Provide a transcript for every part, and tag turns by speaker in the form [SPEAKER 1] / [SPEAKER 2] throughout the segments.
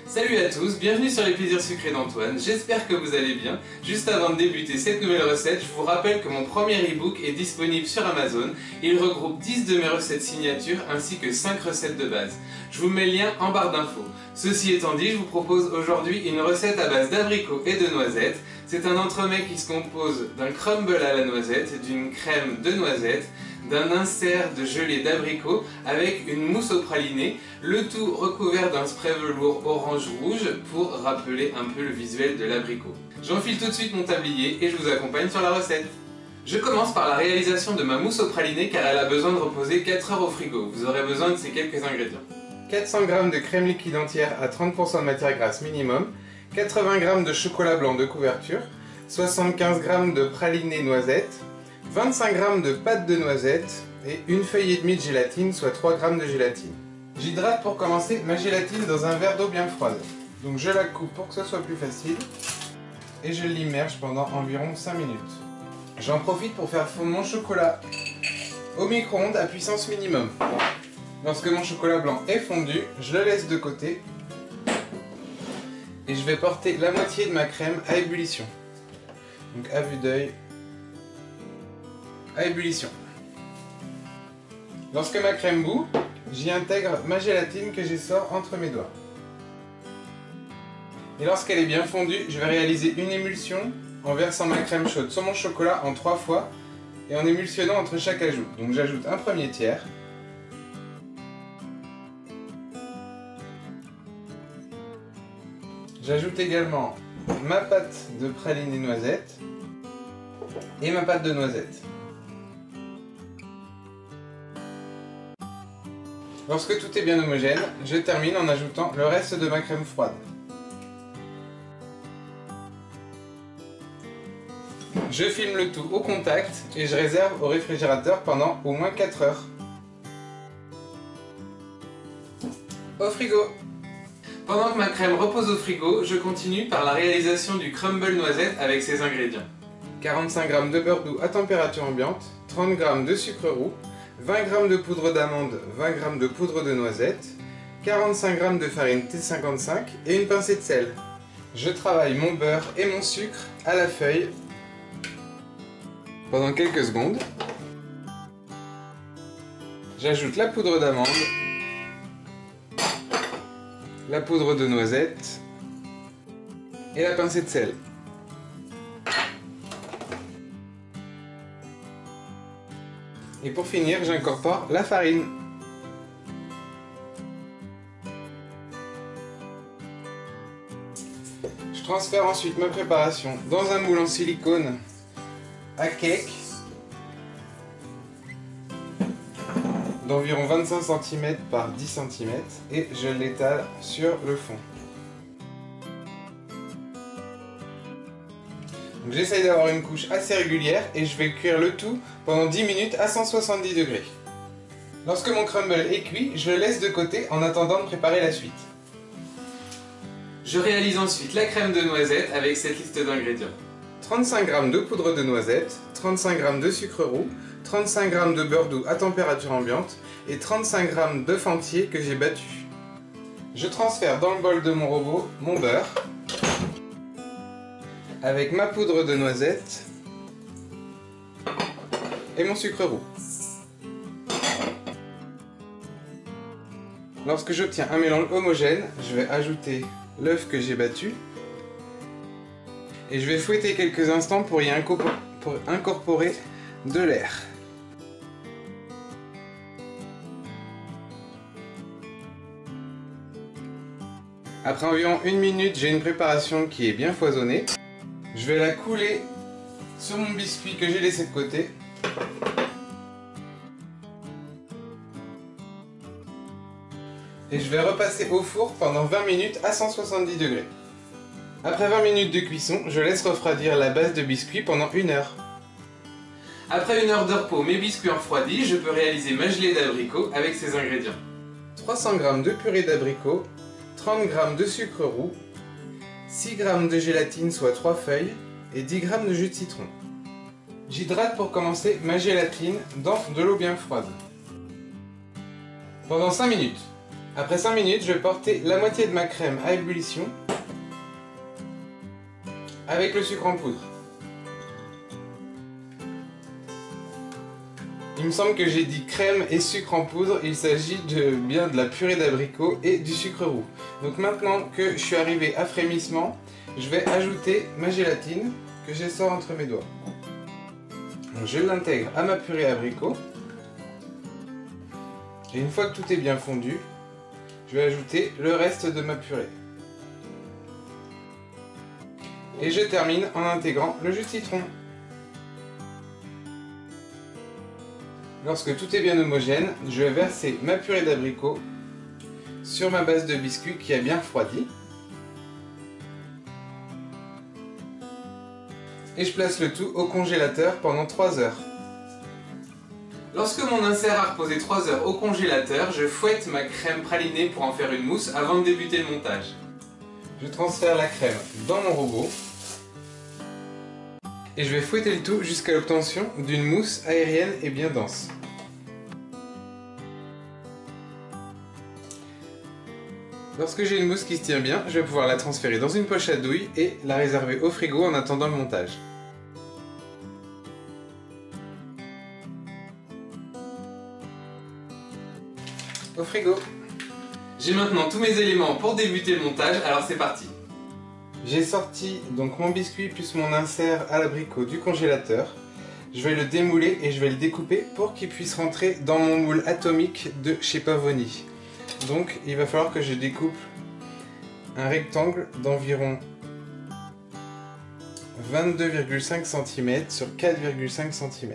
[SPEAKER 1] Salut à tous, bienvenue sur les plaisirs sucrés d'Antoine, j'espère que vous allez bien. Juste avant de débuter cette nouvelle recette, je vous rappelle que mon premier e-book est disponible sur Amazon. Il regroupe 10 de mes recettes signatures ainsi que 5 recettes de base. Je vous mets le lien en barre d'infos. Ceci étant dit, je vous propose aujourd'hui une recette à base d'abricots et de noisettes. C'est un entremets qui se compose d'un crumble à la noisette, d'une crème de noisettes, d'un insert de gelée d'abricot avec une mousse au praliné, le tout recouvert d'un spray velours orange-rouge pour rappeler un peu le visuel de l'abricot. J'enfile tout de suite mon tablier et je vous accompagne sur la recette. Je commence par la réalisation de ma mousse au praliné car elle a besoin de reposer 4 heures au frigo. Vous aurez besoin de ces quelques ingrédients. 400 g de crème liquide entière à 30% de matière grasse minimum, 80 g de chocolat blanc de couverture, 75 g de praliné noisette, 25 g de pâte de noisette et une feuille et demie de gélatine, soit 3 g de gélatine. J'hydrate pour commencer ma gélatine dans un verre d'eau bien froide. Donc je la coupe pour que ce soit plus facile et je l'immerge pendant environ 5 minutes. J'en profite pour faire fondre mon chocolat au micro-ondes à puissance minimum. Lorsque mon chocolat blanc est fondu, je le laisse de côté et je vais porter la moitié de ma crème à ébullition. Donc à vue d'œil, à ébullition. Lorsque ma crème bout, j'y intègre ma gélatine que j'essore entre mes doigts. Et lorsqu'elle est bien fondue, je vais réaliser une émulsion en versant ma crème chaude sur mon chocolat en 3 fois et en émulsionnant entre chaque ajout. Donc j'ajoute un premier tiers. J'ajoute également ma pâte de praliné noisette et ma pâte de noisette. Lorsque tout est bien homogène, je termine en ajoutant le reste de ma crème froide. Je filme le tout au contact et je réserve au réfrigérateur pendant au moins 4 heures. Au frigo! Pendant que ma crème repose au frigo, je continue par la réalisation du crumble noisette avec ses ingrédients. 45 g de beurre doux à température ambiante, 30 g de sucre roux, 20 g de poudre d'amande, 20 g de poudre de noisette, 45 g de farine T55 et une pincée de sel. Je travaille mon beurre et mon sucre à la feuille pendant quelques secondes. J'ajoute la poudre d'amande, la poudre de noisette et la pincée de sel. Et pour finir, j'incorpore la farine. Je transfère ensuite ma préparation dans un moule en silicone à cake d'environ 25 cm par 10 cm et je l'étale sur le fond. J'essaye d'avoir une couche assez régulière et je vais cuire le tout pendant 10 minutes à 170 degrés. Lorsque mon crumble est cuit, je le laisse de côté en attendant de préparer la suite. Je réalise ensuite la crème de noisette avec cette liste d'ingrédients. 35 g de poudre de noisette, 35 g de sucre roux, 35 g de beurre doux à température ambiante et 35 g d'œuf entier que j'ai battu. Je transfère dans le bol de mon robot mon beurre avec ma poudre de noisette et mon sucre roux. Lorsque j'obtiens un mélange homogène, je vais ajouter l'œuf que j'ai battu et je vais fouetter quelques instants pour y incorporer de l'air. Après environ 1 minute, j'ai une préparation qui est bien foisonnée. Je vais la couler sur mon biscuit que j'ai laissé de côté. Et je vais repasser au four pendant 20 minutes à 170 degrés. Après 20 minutes de cuisson, je laisse refroidir la base de biscuit pendant 1 heure. Après 1 heure de repos, mes biscuits refroidis, je peux réaliser ma gelée d'abricot avec ces ingrédients. 300 g de purée d'abricot, 30 g de sucre roux, 6 g de gélatine, soit 3 feuilles, et 10 g de jus de citron. J'hydrate pour commencer ma gélatine dans de l'eau bien froide. Pendant 5 minutes. Après 5 minutes, je vais porter la moitié de ma crème à ébullition avec le sucre en poudre. Il me semble que j'ai dit crème et sucre en poudre, il s'agit bien de la purée d'abricot et du sucre roux. Donc maintenant que je suis arrivé à frémissement, je vais ajouter ma gélatine que j'essore entre mes doigts. Donc je l'intègre à ma purée abricot. Et une fois que tout est bien fondu, je vais ajouter le reste de ma purée. Et je termine en intégrant le jus de citron. Lorsque tout est bien homogène, je vais verser ma purée d'abricot sur ma base de biscuit qui a bien refroidi. Et je place le tout au congélateur pendant 3 heures. Lorsque mon insert a reposé 3 heures au congélateur, je fouette ma crème pralinée pour en faire une mousse avant de débuter le montage. Je transfère la crème dans mon robot et je vais fouetter le tout jusqu'à l'obtention d'une mousse aérienne et bien dense. Lorsque j'ai une mousse qui se tient bien, je vais pouvoir la transférer dans une poche à douille et la réserver au frigo en attendant le montage. Au frigo. J'ai maintenant tous mes éléments pour débuter le montage, alors c'est parti. J'ai sorti donc mon biscuit plus mon insert à l'abricot du congélateur. Je vais le démouler et je vais le découper pour qu'il puisse rentrer dans mon moule atomique de chez Pavoni. Donc il va falloir que je découpe un rectangle d'environ 22,5 cm sur 4,5 cm.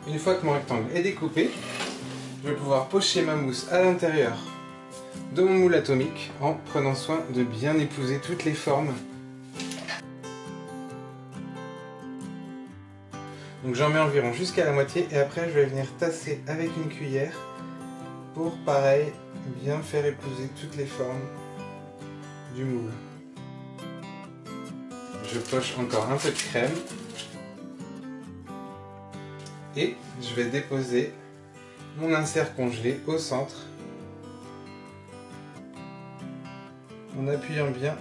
[SPEAKER 1] Une fois que mon rectangle est découpé, je vais pouvoir pocher ma mousse à l'intérieur de mon moule atomique en prenant soin de bien épouser toutes les formes. Donc j'en mets environ jusqu'à la moitié et après je vais venir tasser avec une cuillère pour pareil bien faire épouser toutes les formes du moule. Je poche encore un peu de crème. Et je vais déposer mon insert congelé au centre en appuyant bien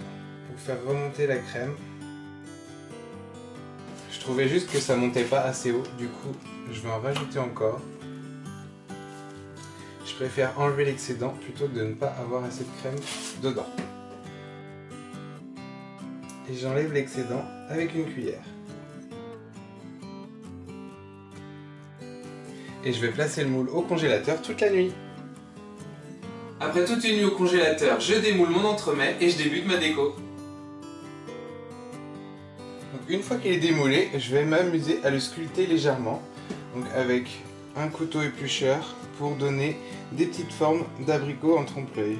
[SPEAKER 1] pour faire remonter la crème. Je trouvais juste que ça montait pas assez haut, du coup je vais en rajouter encore. Je préfère enlever l'excédent plutôt que de ne pas avoir assez de crème dedans. Et j'enlève l'excédent avec une cuillère. Et je vais placer le moule au congélateur toute la nuit. Après toute une nuit au congélateur, je démoule mon entremets et je débute ma déco. Donc une fois qu'il est démoulé, je vais m'amuser à le sculpter légèrement, donc avec un couteau éplucheur pour donner des petites formes d'abricots en trompe-l'œil.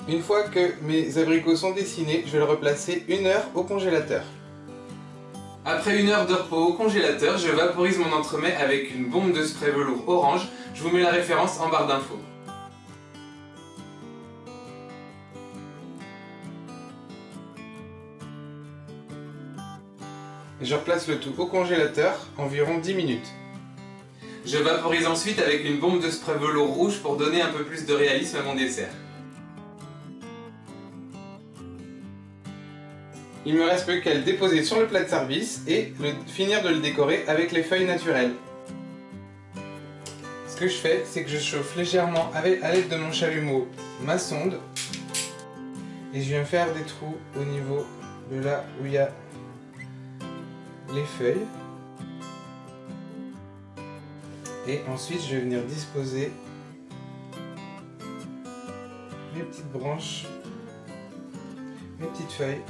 [SPEAKER 1] Une fois que mes abricots sont dessinés, je vais le replacer 1 heure au congélateur. Après 1 heure de repos au congélateur, je vaporise mon entremets avec une bombe de spray velours orange. Je vous mets la référence en barre d'infos. Je replace le tout au congélateur environ 10 minutes. Je vaporise ensuite avec une bombe de spray velours rouge pour donner un peu plus de réalisme à mon dessert. Il me reste plus qu'à le déposer sur le plat de service et finir de le décorer avec les feuilles naturelles. Ce que je fais, c'est que je chauffe légèrement à l'aide de mon chalumeau ma sonde et je viens faire des trous au niveau de là où il y a les feuilles. Et ensuite, je vais venir disposer mes petites branches, mes petites feuilles.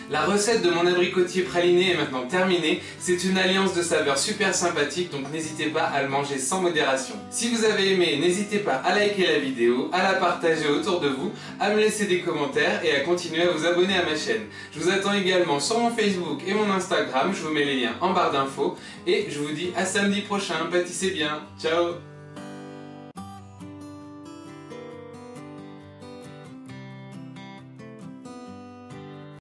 [SPEAKER 1] La recette de mon abricotier praliné est maintenant terminée, c'est une alliance de saveurs super sympathique, donc n'hésitez pas à le manger sans modération. Si vous avez aimé, n'hésitez pas à liker la vidéo, à la partager autour de vous, à me laisser des commentaires et à continuer à vous abonner à ma chaîne. Je vous attends également sur mon Facebook et mon Instagram, je vous mets les liens en barre d'infos et je vous dis à samedi prochain, pâtissez bien, ciao!